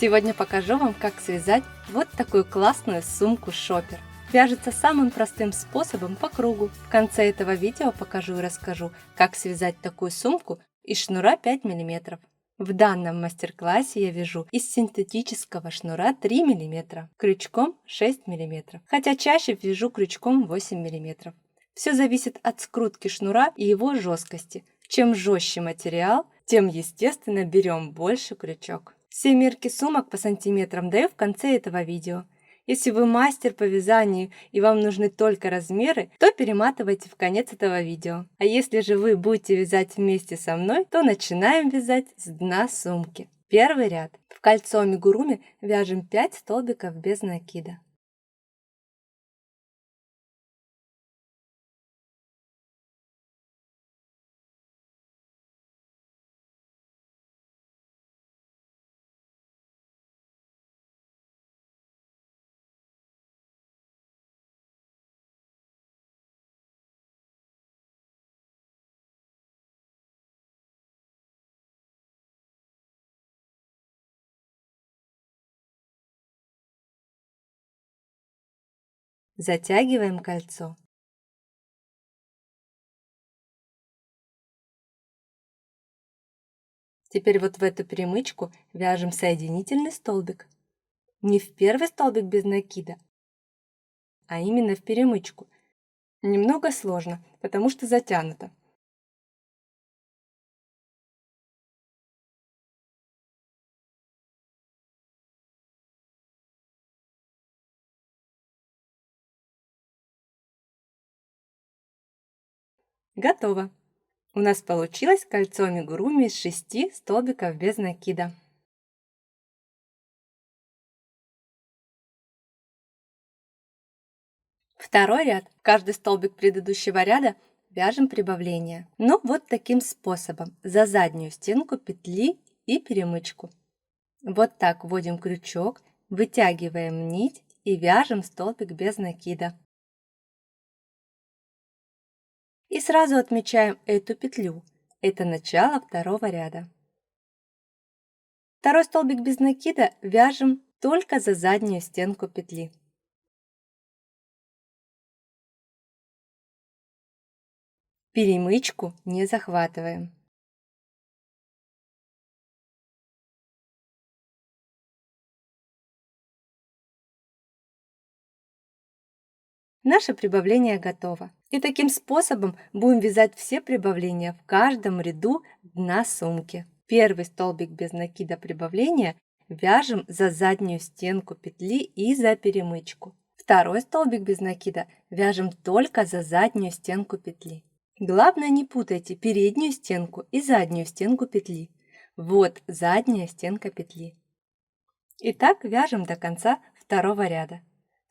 Сегодня покажу вам, как связать вот такую классную сумку-шопер. Вяжется самым простым способом по кругу. В конце этого видео покажу и расскажу, как связать такую сумку из шнура 5 мм. В данном мастер-классе я вяжу из синтетического шнура 3 мм, крючком 6 мм, хотя чаще вяжу крючком 8 мм. Все зависит от скрутки шнура и его жесткости. Чем жестче материал, тем естественно берем больше крючок. Все мерки сумок по сантиметрам даю в конце этого видео. Если вы мастер по вязанию и вам нужны только размеры, то перематывайте в конец этого видео. А если же вы будете вязать вместе со мной, то начинаем вязать с дна сумки. Первый ряд. В кольцо амигуруми вяжем 5 столбиков без накида. Затягиваем кольцо. Теперь вот в эту перемычку вяжем соединительный столбик. Не в первый столбик без накида, а именно в перемычку. Немного сложно, потому что затянуто. Готово! У нас получилось кольцо амигуруми из 6 столбиков без накида. Второй ряд. Каждый столбик предыдущего ряда вяжем прибавление. Но вот таким способом. За заднюю стенку петли и перемычку. Вот так вводим крючок, вытягиваем нить и вяжем столбик без накида. И сразу отмечаем эту петлю. Это начало второго ряда. Второй столбик без накида вяжем только за заднюю стенку петли. Перемычку не захватываем. Наше прибавление готово. И таким способом будем вязать все прибавления в каждом ряду дна сумки. Первый столбик без накида прибавления вяжем за заднюю стенку петли и за перемычку. Второй столбик без накида вяжем только за заднюю стенку петли. Главное, не путайте переднюю стенку и заднюю стенку петли. Вот задняя стенка петли. И так вяжем до конца второго ряда.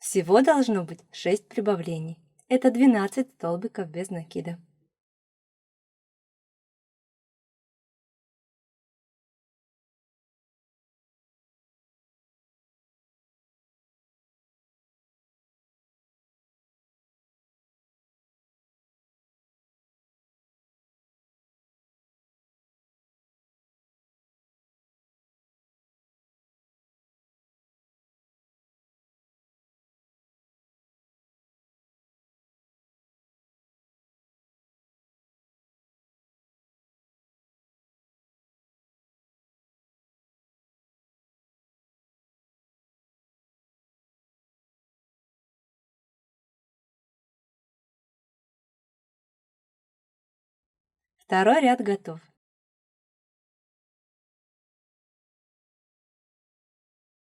Всего должно быть 6 прибавлений. Это 12 столбиков без накида. Второй ряд готов.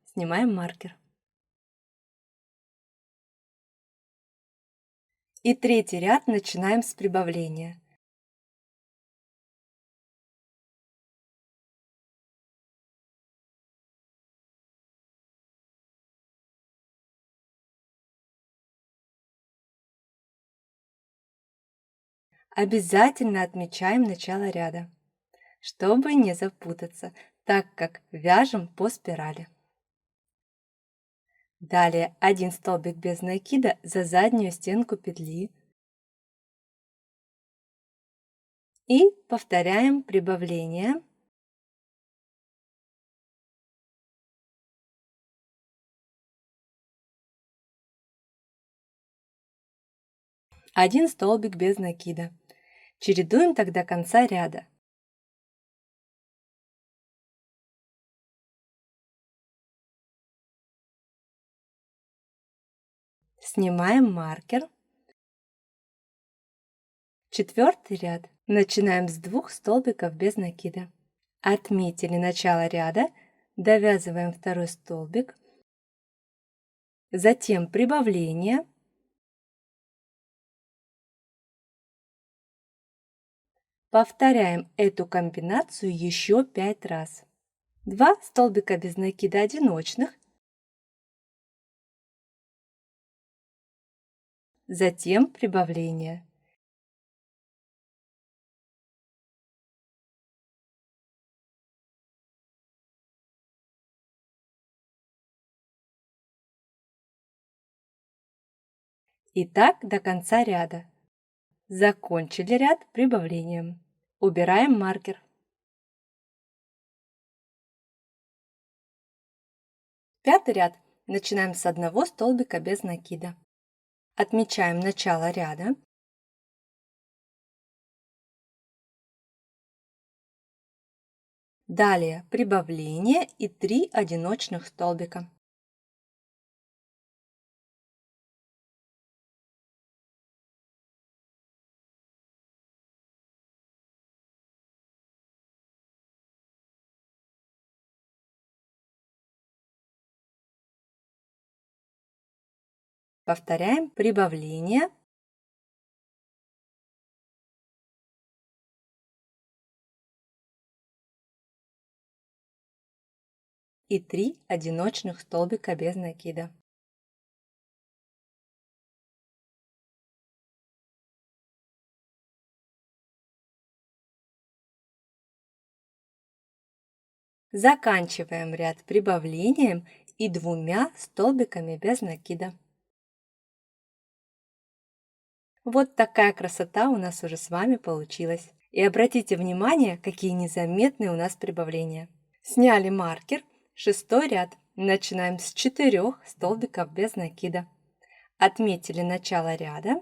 Снимаем маркер. И третий ряд начинаем с прибавления. Обязательно отмечаем начало ряда, чтобы не запутаться, так как вяжем по спирали. Далее один столбик без накида за заднюю стенку петли. И повторяем прибавление. 1 столбик без накида. Чередуем так до конца ряда. Снимаем маркер. Четвертый ряд. Начинаем с 2 столбиков без накида. Отметили начало ряда, довязываем второй столбик, затем прибавление, повторяем эту комбинацию еще 5 раз. 2 столбика без накида одиночных, затем прибавление. И так до конца ряда. Закончили ряд прибавлением. Убираем маркер. Пятый ряд. Начинаем с 1 столбика без накида. Отмечаем начало ряда. Далее прибавление и 3 одиночных столбика. Повторяем прибавление, и 3 одиночных столбика без накида. Заканчиваем ряд прибавлением и 2 столбиками без накида. Вот такая красота у нас уже с вами получилась. И обратите внимание, какие незаметные у нас прибавления. Сняли маркер, 6-й ряд. Начинаем с 4 столбиков без накида. Отметили начало ряда.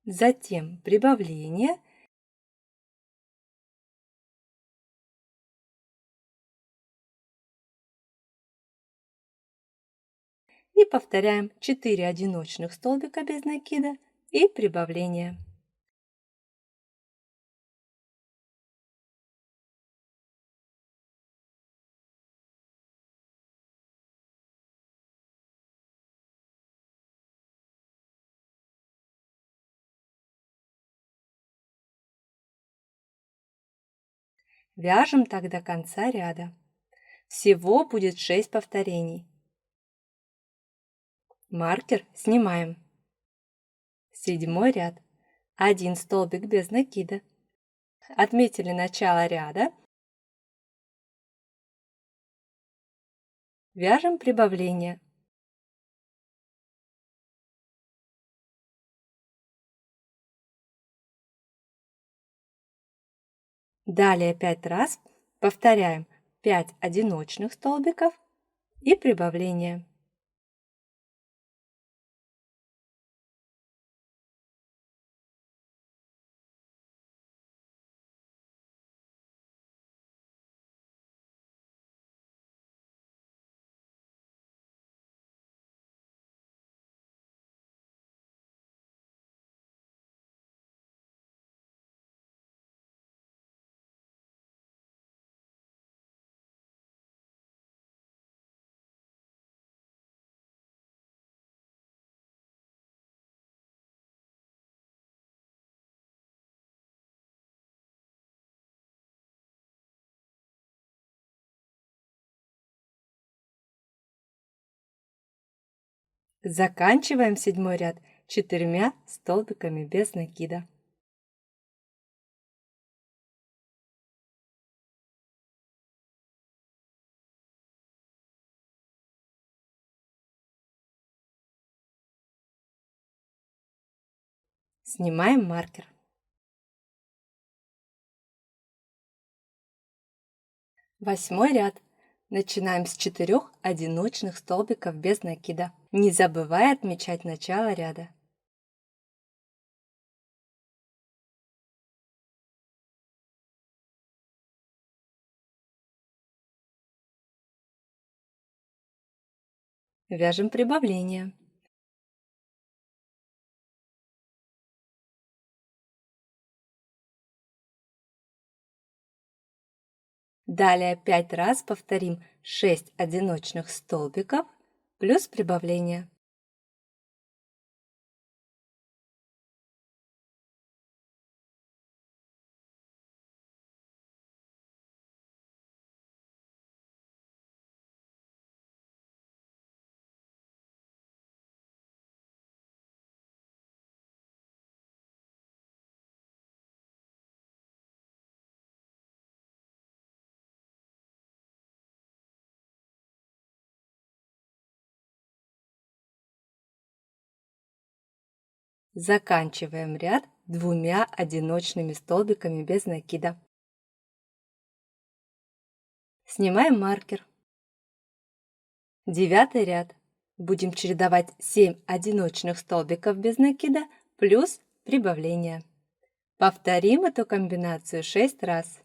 Затем прибавление. И повторяем 4 одиночных столбика без накида и прибавление. Вяжем так до конца ряда. Всего будет 6 повторений. Маркер снимаем. 7-й ряд. 1 столбик без накида. Отметили начало ряда. Вяжем прибавление. Далее 5 раз повторяем 5 одиночных столбиков и прибавление. Заканчиваем 7-й ряд 4 столбиками без накида. Снимаем маркер. Восьмой ряд. Начинаем с 4 одиночных столбиков без накида, не забывая отмечать начало ряда. Вяжем прибавление. Далее 5 раз повторим 6 одиночных столбиков плюс прибавление. Заканчиваем ряд 2 одиночными столбиками без накида. Снимаем маркер. 9 ряд. Будем чередовать 7 одиночных столбиков без накида плюс прибавление. Повторим эту комбинацию 6 раз.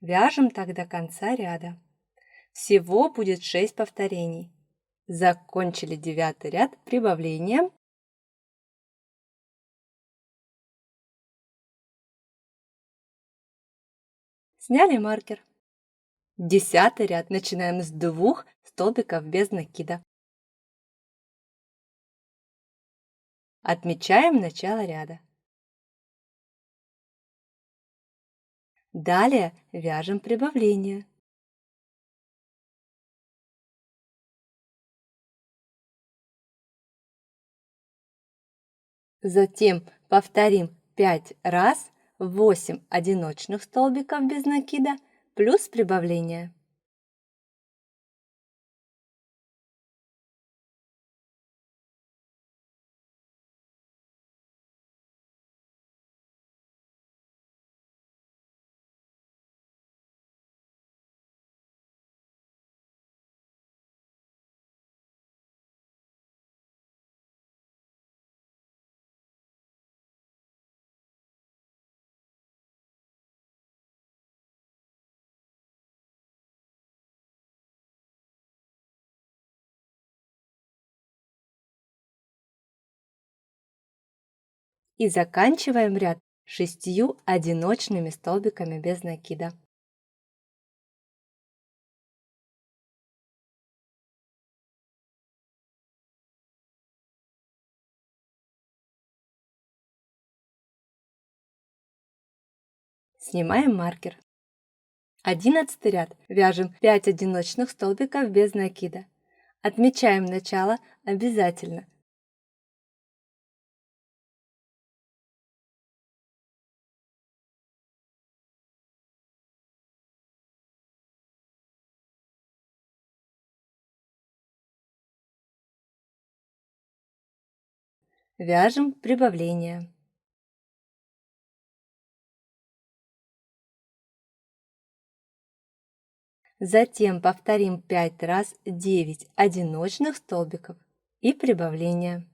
Вяжем так до конца ряда. Всего будет 6 повторений. Закончили 9 ряд прибавлением. Сняли маркер. 10 ряд. Начинаем с 2 столбиков без накида. Отмечаем начало ряда. Далее вяжем прибавление. Затем повторим 5 раз 8 одиночных столбиков без накида плюс прибавление. И заканчиваем ряд 6 одиночными столбиками без накида. Снимаем маркер. 11 ряд. Вяжем 5 одиночных столбиков без накида. Отмечаем начало обязательно. Вяжем прибавление. Затем повторим 5 раз 9 одиночных столбиков и прибавление.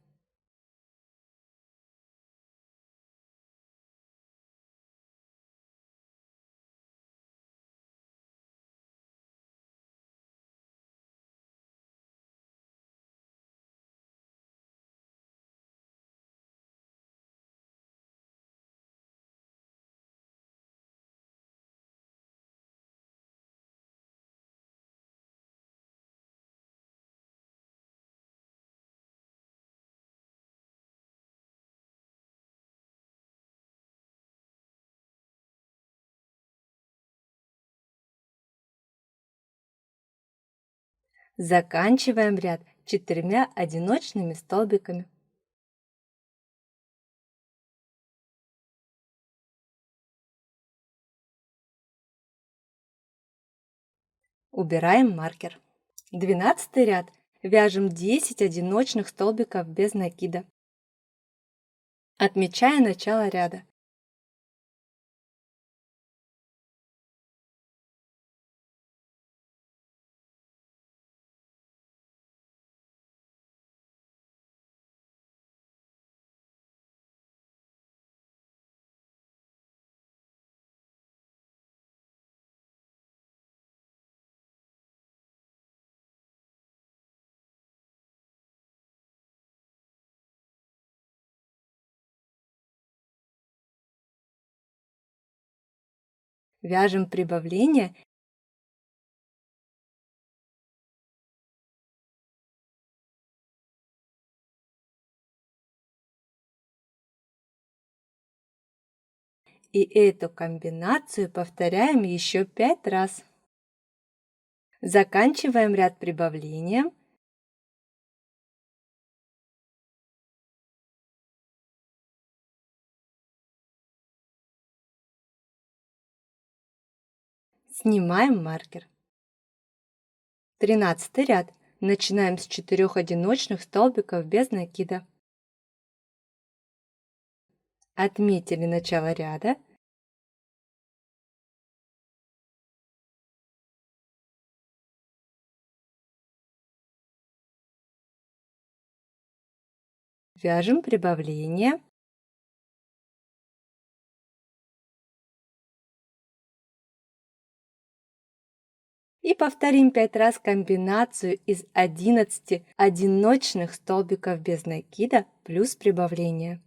Заканчиваем ряд 4 одиночными столбиками. Убираем маркер. 12 ряд. Вяжем 10 одиночных столбиков без накида. Отмечая начало ряда. Вяжем прибавление и эту комбинацию повторяем еще 5 раз. Заканчиваем ряд прибавлением. Снимаем маркер. 13 ряд. Начинаем с 4 одиночных столбиков без накида. Отметили начало ряда. Вяжем прибавление. И повторим 5 раз комбинацию из 11 одиночных столбиков без накида плюс прибавление.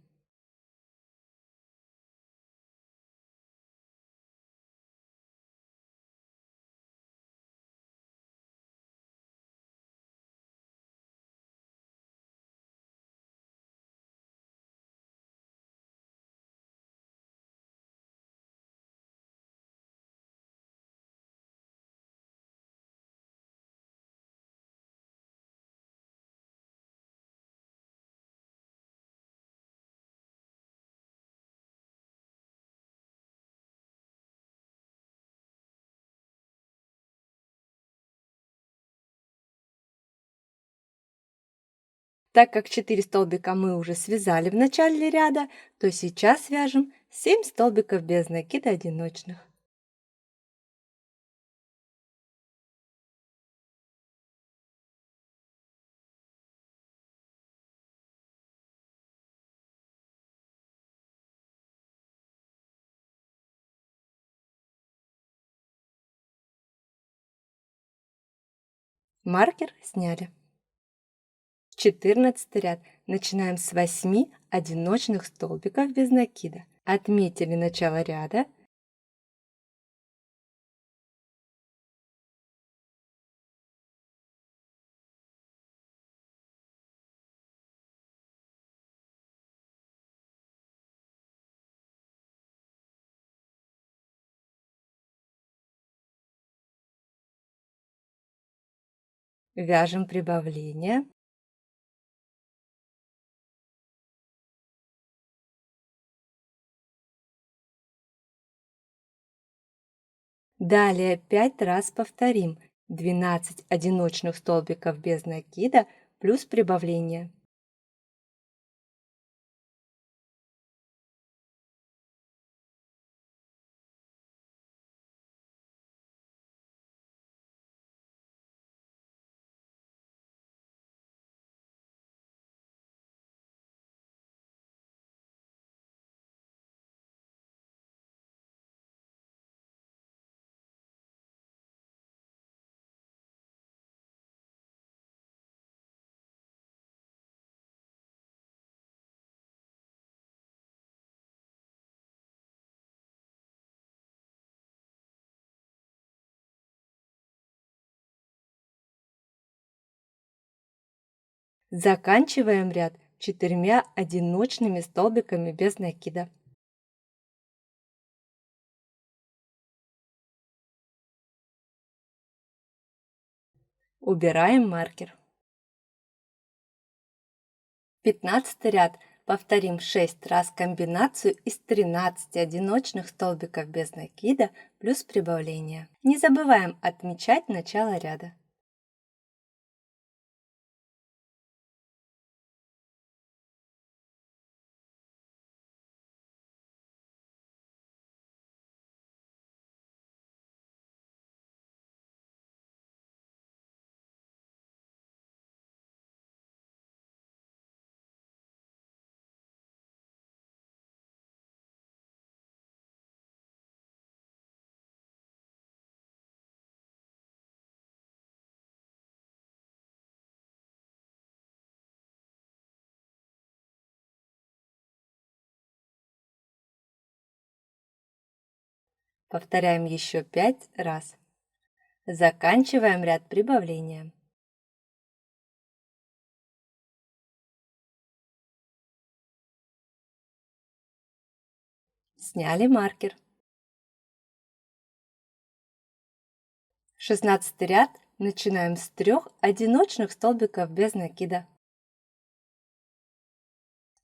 Так как 4 столбика мы уже связали в начале ряда, то сейчас вяжем 7 столбиков без накида одиночных. Маркер сняли. 14 ряд. Начинаем с 8 одиночных столбиков без накида. Отметили начало ряда. Вяжем прибавление. Далее 5 раз повторим 12 одиночных столбиков без накида плюс прибавление. Заканчиваем ряд 4 одиночными столбиками без накида. Убираем маркер. 15 ряд. Повторим 6 раз комбинацию из 13 одиночных столбиков без накида плюс прибавления. Не забываем отмечать начало ряда. Повторяем еще 5 раз. Заканчиваем ряд прибавления. Сняли маркер. 16 ряд. Начинаем с 3 одиночных столбиков без накида.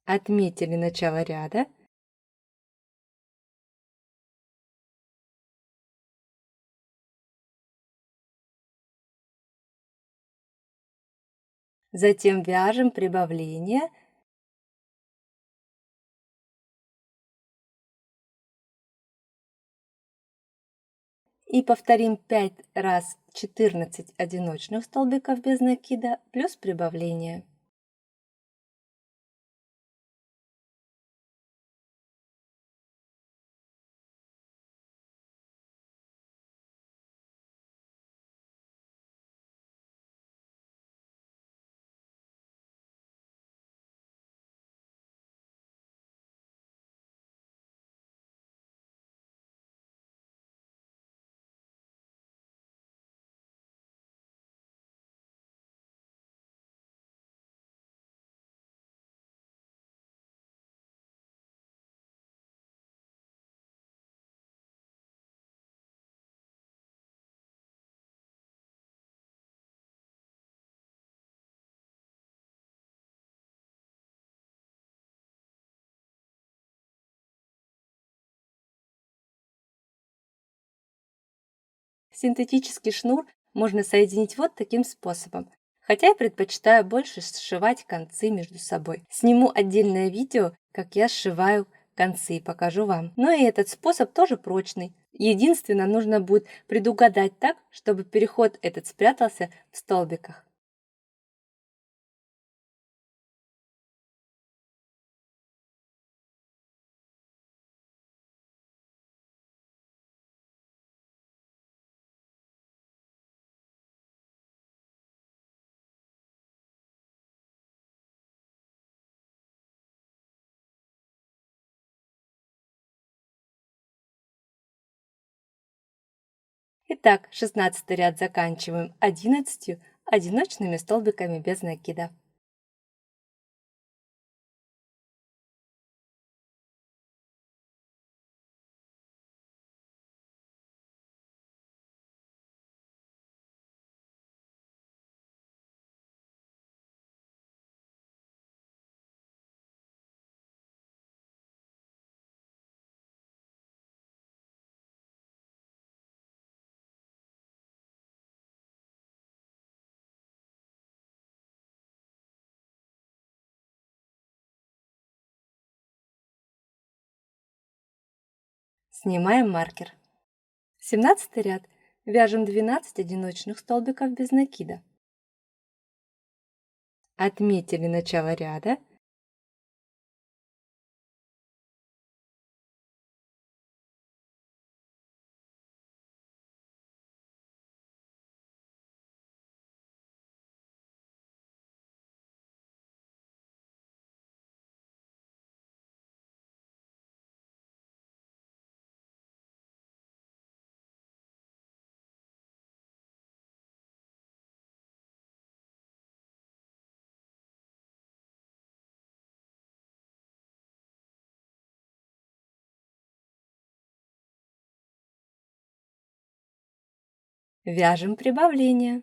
Отметили начало ряда. Затем вяжем прибавление. И повторим 5 раз 14 одиночных столбиков без накида плюс прибавление. Синтетический шнур можно соединить вот таким способом. Хотя я предпочитаю больше сшивать концы между собой. Сниму отдельное видео, как я сшиваю концы и покажу вам. Но и этот способ тоже прочный. Единственное, нужно будет предугадать так, чтобы переход этот спрятался в столбиках. Итак, 16 ряд заканчиваем 11 одиночными столбиками без накида. Снимаем маркер. 17 ряд. Вяжем 12 одиночных столбиков без накида. Отметили начало ряда. Вяжем прибавление.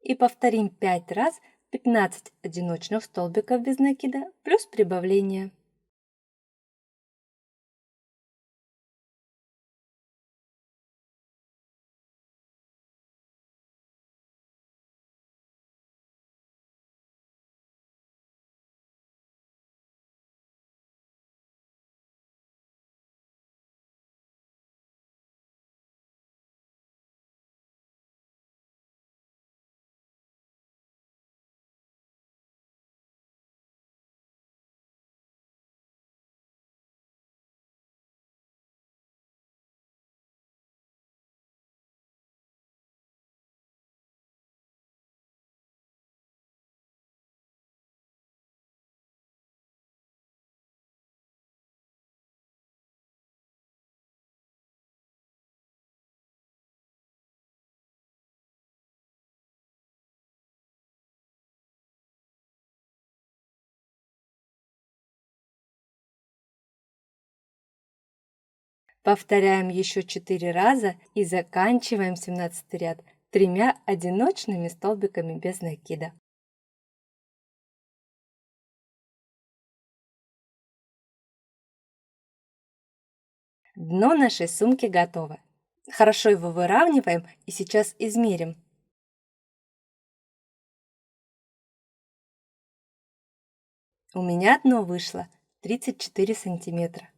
И повторим 5 раз 15 одиночных столбиков без накида плюс прибавление. Повторяем еще 4 раза и заканчиваем 17 ряд тремя одиночными столбиками без накида. Дно нашей сумки готово. Хорошо его выравниваем и сейчас измерим. У меня дно вышло 34 сантиметра.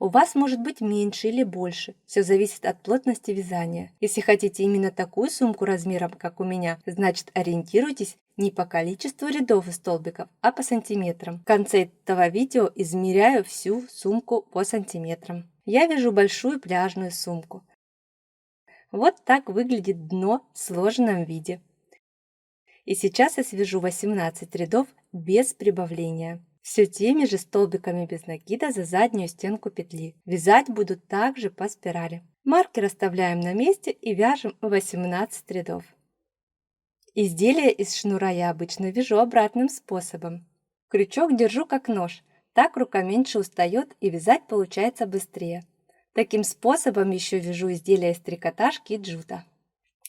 У вас может быть меньше или больше, все зависит от плотности вязания. Если хотите именно такую сумку размером, как у меня, значит ориентируйтесь не по количеству рядов и столбиков, а по сантиметрам. В конце этого видео измеряю всю сумку по сантиметрам. Я вяжу большую пляжную сумку. Вот так выглядит дно в сложенном виде. И сейчас я свяжу 18 рядов без прибавления. Все теми же столбиками без накида за заднюю стенку петли. Вязать буду также по спирали. Маркер оставляем на месте и вяжем 18 рядов. Изделие из шнура я обычно вяжу обратным способом. Крючок держу как нож, так рука меньше устает и вязать получается быстрее. Таким способом еще вяжу изделия из трикотажки и джута.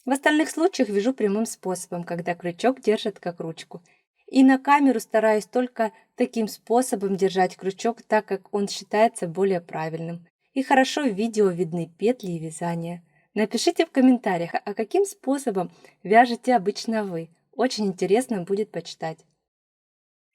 В остальных случаях вяжу прямым способом, когда крючок держит как ручку. И на камеру стараюсь только таким способом держать крючок, так как он считается более правильным. И хорошо в видео видны петли и вязание. Напишите в комментариях, а каким способом вяжете обычно вы. Очень интересно будет почитать.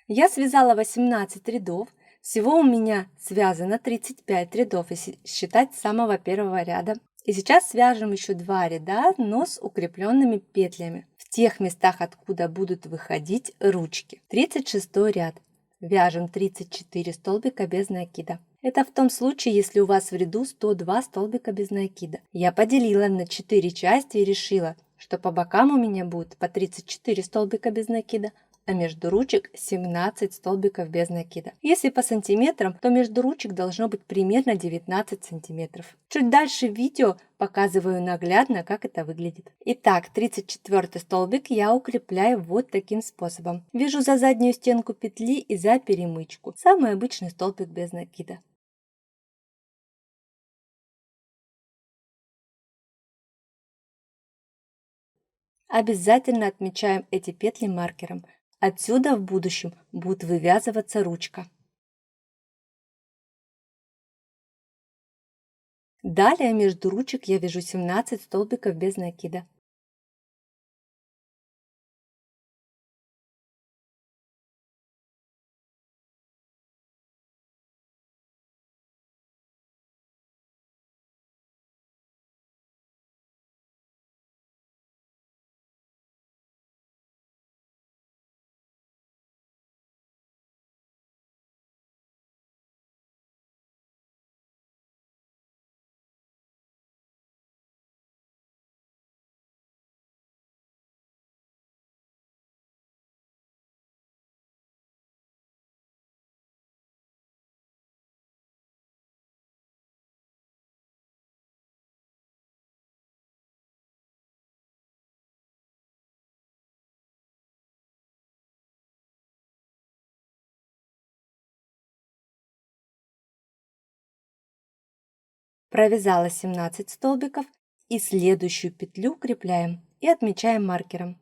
Я связала 18 рядов. Всего у меня связано 35 рядов, если считать с самого первого ряда. И сейчас свяжем еще 2 ряда, но с укрепленными петлями. В тех местах, откуда будут выходить ручки. 36 ряд. Вяжем 34 столбика без накида. Это в том случае, если у вас в ряду 102 столбика без накида. Я поделила на 4 части и решила, что по бокам у меня будет по 34 столбика без накида, а между ручек 17 столбиков без накида. Если по сантиметрам, то между ручек должно быть примерно 19 сантиметров. Чуть дальше в видео показываю наглядно, как это выглядит. Итак, 34 столбик я укрепляю вот таким способом. Вяжу за заднюю стенку петли и за перемычку. Самый обычный столбик без накида. Обязательно отмечаем эти петли маркером. Отсюда в будущем будет вывязываться ручка. Далее между ручек я вяжу 17 столбиков без накида. Провязала 17 столбиков и следующую петлю укрепляем и отмечаем маркером.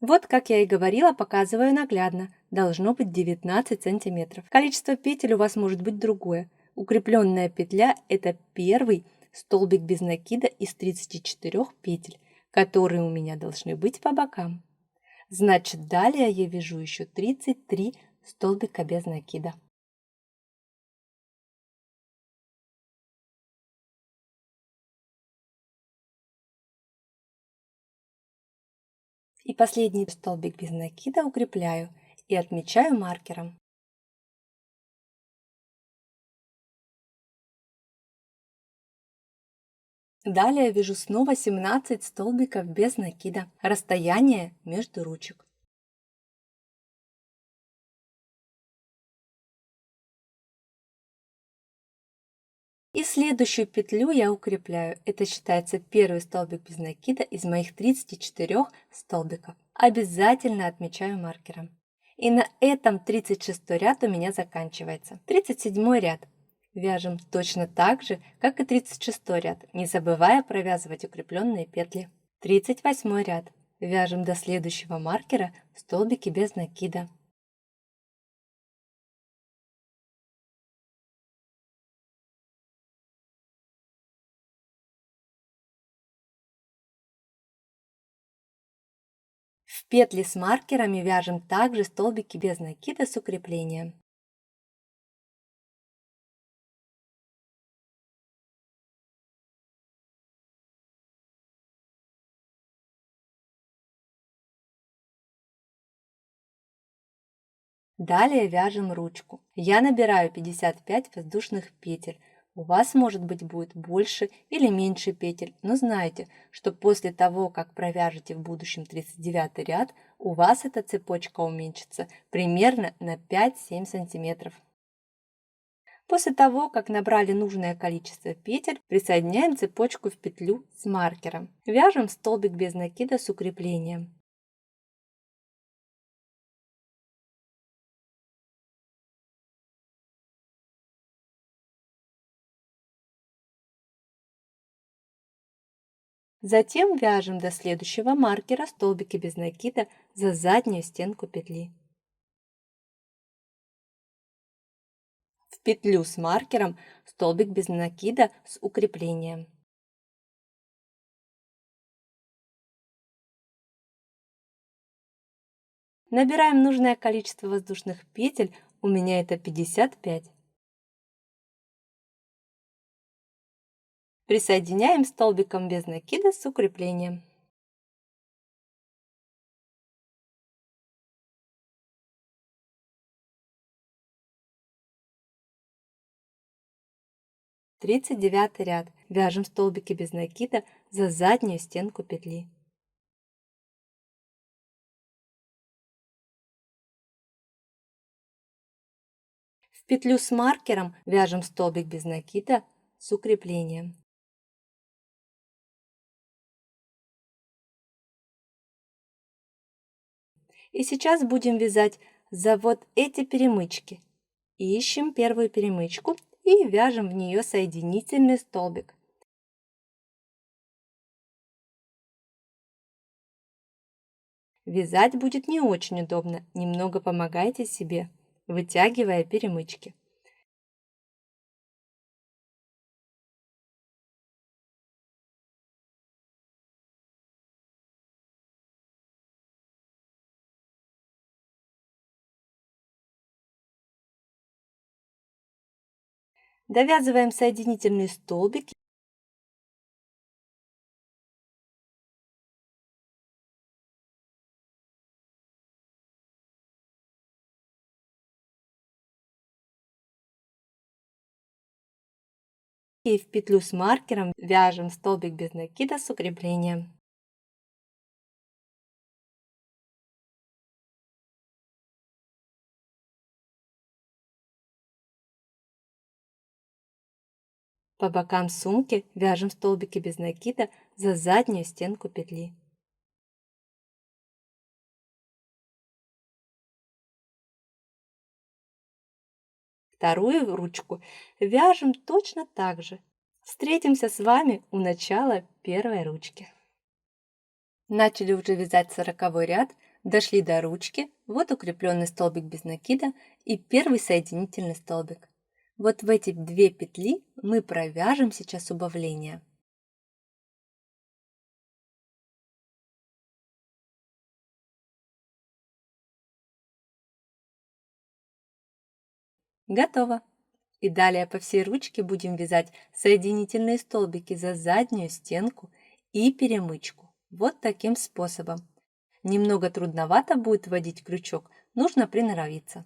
Вот, как я и говорила, показываю наглядно. Должно быть 19 сантиметров. Количество петель у вас может быть другое. Укрепленная петля – это первый столбик без накида из 34 петель, которые у меня должны быть по бокам. Значит, далее я вяжу еще 33 столбика без накида. И последний столбик без накида укрепляю и отмечаю маркером. Далее вяжу снова 17 столбиков без накида. Расстояние между ручек. И следующую петлю я укрепляю. Это считается первый столбик без накида из моих 34 столбиков. Обязательно отмечаю маркером. И на этом 36 ряд у меня заканчивается. 37 ряд. Вяжем точно так же, как и 36 ряд, не забывая провязывать укрепленные петли. 38 ряд. Вяжем до следующего маркера столбики без накида. В петли с маркерами вяжем также столбики без накида с укреплением. Далее вяжем ручку. Я набираю 55 воздушных петель. У вас, может быть, будет больше или меньше петель, но знайте, что после того, как провяжете в будущем 39 ряд, у вас эта цепочка уменьшится примерно на 5-7 сантиметров. После того, как набрали нужное количество петель, присоединяем цепочку в петлю с маркером. Вяжем столбик без накида с укреплением. Затем вяжем до следующего маркера столбики без накида за заднюю стенку петли. В петлю с маркером столбик без накида с укреплением. Набираем нужное количество воздушных петель, у меня это 55. Присоединяем столбиком без накида с укреплением. Тридцать девятый ряд. Вяжем столбики без накида за заднюю стенку петли. В петлю с маркером вяжем столбик без накида с укреплением. И сейчас будем вязать за вот эти перемычки. Ищем первую перемычку и вяжем в нее соединительный столбик. Вязать будет не очень удобно, немного помогайте себе, вытягивая перемычки. Довязываем соединительный столбик и в петлю с маркером вяжем столбик без накида с укреплением. По бокам сумки вяжем столбики без накида за заднюю стенку петли. Вторую ручку вяжем точно так же. Встретимся с вами у начала первой ручки. Начали уже вязать 40 ряд, Дошли до ручки, вот укрепленный столбик без накида и первый соединительный столбик. Вот в эти две петли мы провяжем сейчас убавление. Готово! И далее по всей ручке будем вязать соединительные столбики за заднюю стенку и перемычку. Вот таким способом. Немного трудновато будет вводить крючок, нужно приноровиться.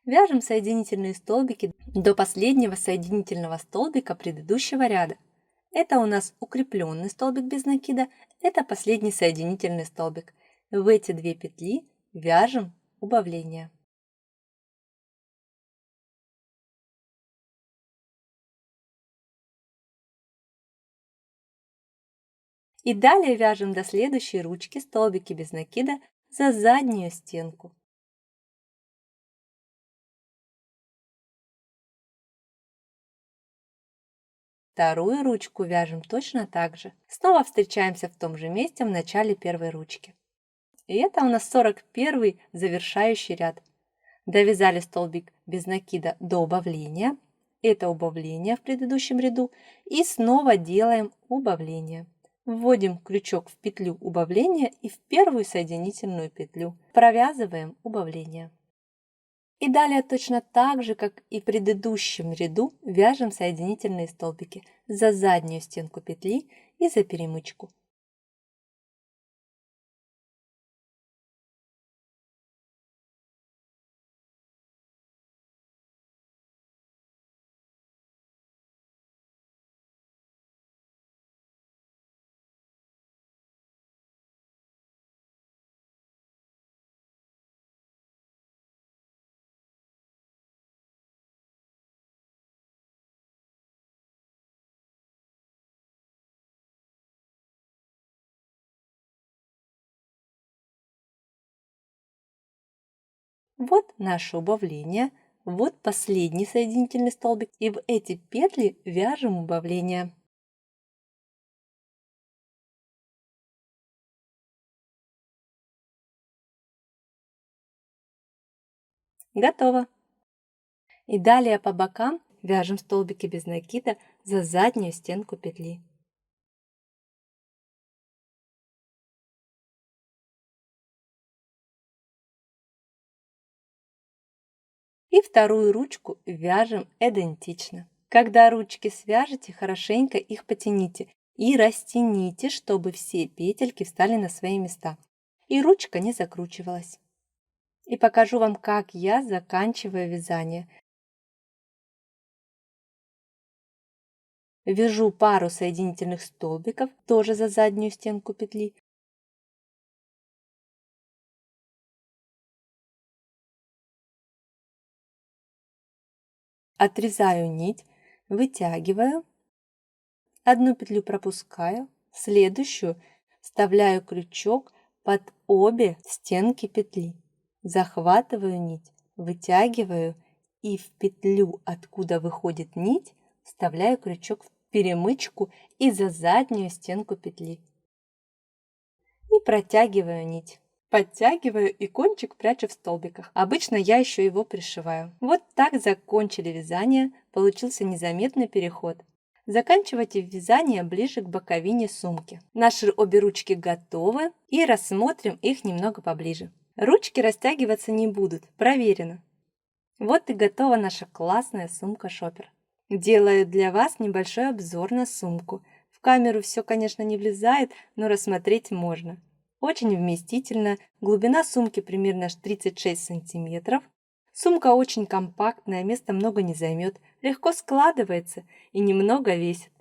Вяжем соединительные столбики до последнего соединительного столбика предыдущего ряда. Это у нас укрепленный столбик без накида, это последний соединительный столбик. В эти две петли вяжем убавление. И далее вяжем до следующей ручки столбики без накида за заднюю стенку. Вторую ручку вяжем точно так же. Снова встречаемся в том же месте в начале первой ручки. И это у нас 41 завершающий ряд. Довязали столбик без накида до убавления. Это убавление в предыдущем ряду. И снова делаем убавление. Вводим крючок в петлю убавления и в первую соединительную петлю. Провязываем убавление. И далее точно так же, как и в предыдущем ряду, вяжем соединительные столбики за заднюю стенку петли и за перемычку. Вот наше убавление, вот последний соединительный столбик, и в эти петли вяжем убавление. Готово! И далее по бокам вяжем столбики без накида за заднюю стенку петли. И вторую ручку вяжем идентично. Когда ручки свяжете, хорошенько их потяните и растяните, чтобы все петельки встали на свои места и ручка не закручивалась. И покажу вам, как я заканчиваю вязание. Вяжу пару соединительных столбиков, тоже за заднюю стенку петли. Отрезаю нить, вытягиваю, одну петлю пропускаю, следующую вставляю крючок под обе стенки петли, захватываю нить, вытягиваю и в петлю, откуда выходит нить, вставляю крючок в перемычку и за заднюю стенку петли. И протягиваю нить. Подтягиваю и кончик прячу в столбиках. Обычно я еще его пришиваю. Вот так закончили вязание. Получился незаметный переход. Заканчивайте вязание ближе к боковине сумки. Наши обе ручки готовы и рассмотрим их немного поближе. Ручки растягиваться не будут, проверено. Вот и готова наша классная сумка-шопер. Делаю для вас небольшой обзор на сумку. В камеру все, конечно, не влезает, но рассмотреть можно. Очень вместительная, глубина сумки примерно 36 сантиметров. Сумка очень компактная, места много не займет, легко складывается и немного весит.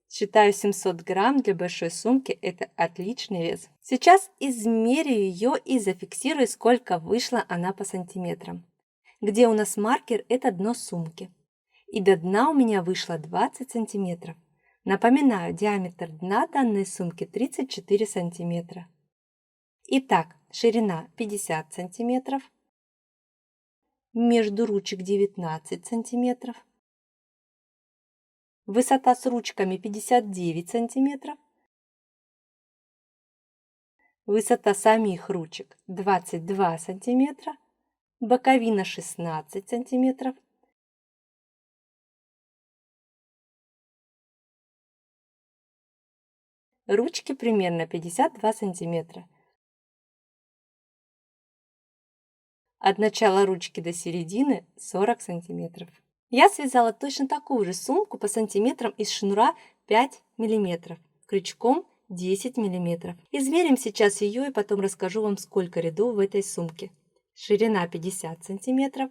Считаю 700 грамм для большой сумки – это отличный вес. Сейчас измерю ее и зафиксирую, сколько вышла она по сантиметрам. Где у нас маркер – это дно сумки. И до дна у меня вышло 20 сантиметров. Напоминаю, диаметр дна данной сумки 34 сантиметра. Итак, ширина 50 сантиметров, между ручек 19 сантиметров, высота с ручками 59 сантиметров, высота самих ручек 22 сантиметра, боковина 16 сантиметров, ручки примерно 52 сантиметра. От начала ручки до середины 40 сантиметров. Я связала точно такую же сумку по сантиметрам из шнура 5 мм, крючком 10 мм. Измерим сейчас ее и потом расскажу вам, сколько рядов в этой сумке. Ширина 50 сантиметров,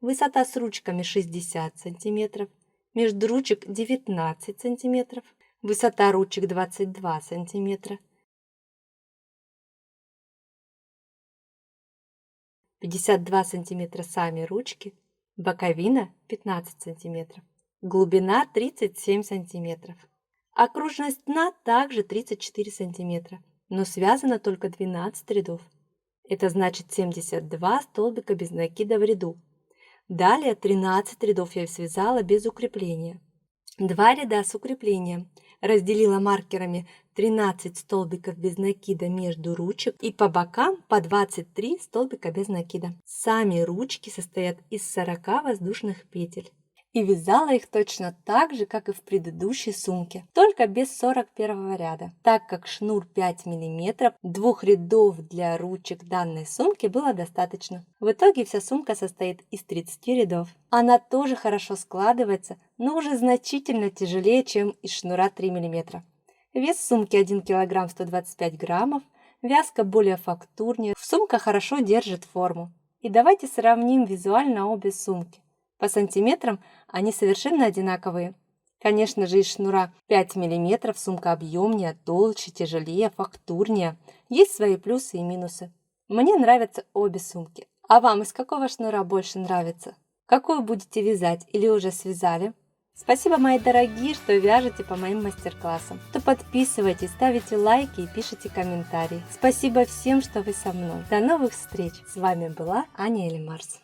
высота с ручками 60 сантиметров, между ручек 19 сантиметров, высота ручек 22 сантиметра, 52 сантиметра сами ручки, боковина 15 сантиметров, глубина 37 сантиметров. Окружность дна также 34 сантиметра, но связано только 12 рядов. Это значит 72 столбика без накида в ряду. Далее 13 рядов я связала без укрепления. 2 ряда с укреплением. Разделила маркерами 13 столбиков без накида между ручек и по бокам по 23 столбика без накида. Сами ручки состоят из 40 воздушных петель. И вязала их точно так же, как и в предыдущей сумке, только без 41 ряда. Так как шнур 5 мм, 2 рядов для ручек данной сумки было достаточно. В итоге вся сумка состоит из 30 рядов. Она тоже хорошо складывается, но уже значительно тяжелее, чем из шнура 3 мм. Вес сумки 1 кг 125 граммов, вязка более фактурнее, сумка хорошо держит форму. И давайте сравним визуально обе сумки. По сантиметрам они совершенно одинаковые. Конечно же, из шнура 5 мм сумка объемнее, толще, тяжелее, фактурнее. Есть свои плюсы и минусы. Мне нравятся обе сумки. А вам из какого шнура больше нравится? Какую будете вязать или уже связали? Спасибо, мои дорогие, что вяжете по моим мастер-классам. То подписывайтесь, ставите лайки и пишите комментарии. Спасибо всем, что вы со мной. До новых встреч! С вами была Аня Эльмарс.